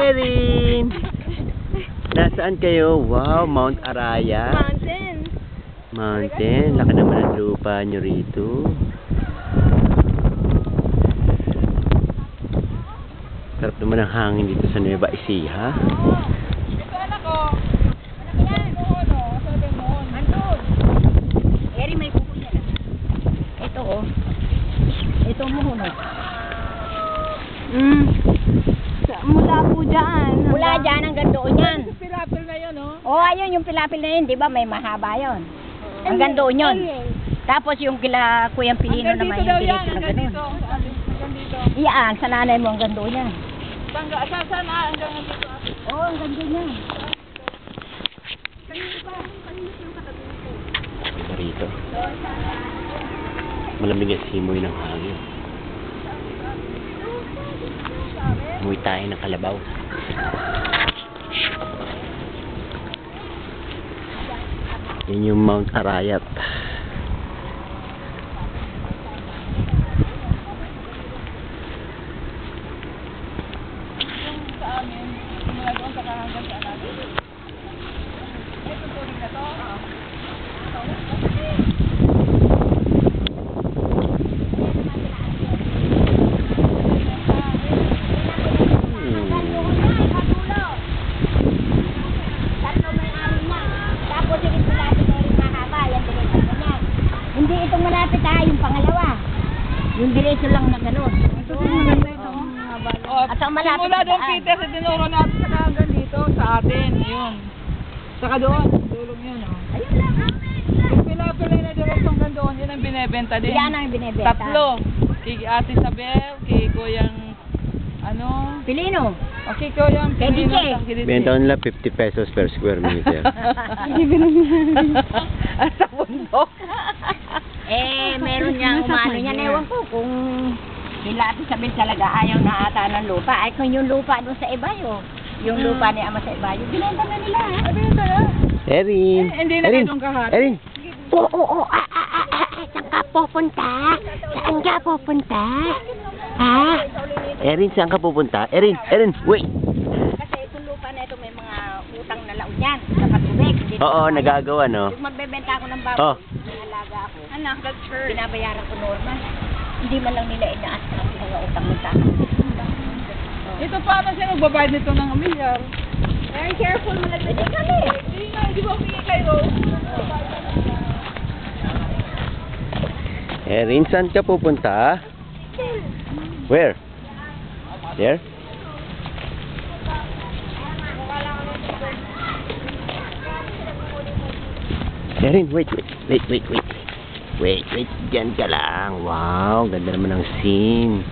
Erin! Nasaan kayo? Wow, Mount Araya. Mountain. Mountain. Laki naman ang lupa nyo rito. Sarap naman ang hangin dito sa Nueva Ecija. Ito anak ko. Anak ko yan. Sabi mo. Andun. Eri, may pupo niya na. Ito oh. Ito mo no. Mula po dyan. Mula dyan hanggang doon yan. Pilapil na yun, oh. Oo, ayun yung pilapil na yun. Di ba may mahaba yun? Hanggang doon yun. Tapos yung kila Kuyang Pilino naman yung diretso na ganun. Hanggang dito. Iyaan, sa nanay mo hanggang doon yan. Saan hanggang dito? Oo, hanggang doon yan. Iba rito. Malamig ang simoy ng hangin. Umuwi tayo ng kalabaw. Yan yung Mount Arayat. Sa amin, mula doon sa hanggang sa anak. Ito po rin na to. Hindi itong malapit ha, yung pangalawa. Yung diretso lang na gano'n. Ito din maganda itong haba. At ang malapit Simula sa doon, daan. Peter, sa dinuro natin sa hanggang dito, sa atin, yun. Saka doon, dulong yun, oh. Ayun lang. Yung pilapilay na diretso hanggang doon, yun ang binebenta din. Yan ang binibenta. Tatlo. Kay Ate Isabel, kay Kuyang, ano, Pilino. o kay Kuyang Kay Pilino, DJ. kay DJ. Benta nila 50 pesos per square meter. At sa bundok. Meron niyang umano niya. Ewan ko kung sila Ate Isabel talaga ayaw na ata ng lupa. Ay kung yung lupa doon sa Ibayo, yung lupa ni Ama sa Ibayo, binenta na nila. Binenta na. Erin! Hindi na kayo doon kahapon. Erin! Oo. Saan ka pupunta? Saan ka pupunta? Ha? Erin, saan ka pupunta? Erin! Wait! Kasi itong lupa na ito may mga utang na laon yan. Dapat tubig. Oo, nagagawa, no? Yung magbebenta ako ng baboy, Oh. may alaga ako. Anak, that's her. Binabayaran ko normal. Hindi man lang nila inaas ang mga utang ng tao. Ito paano siya magbabayad nito ng milyar? Very careful mo lang. Hindi kami. Hindi nga, di ba humingi kayo? Erin, saan ka pupunta? Where? There? Erin, wait. Wait, diyan ka lang. Wow, ganda naman ng scene.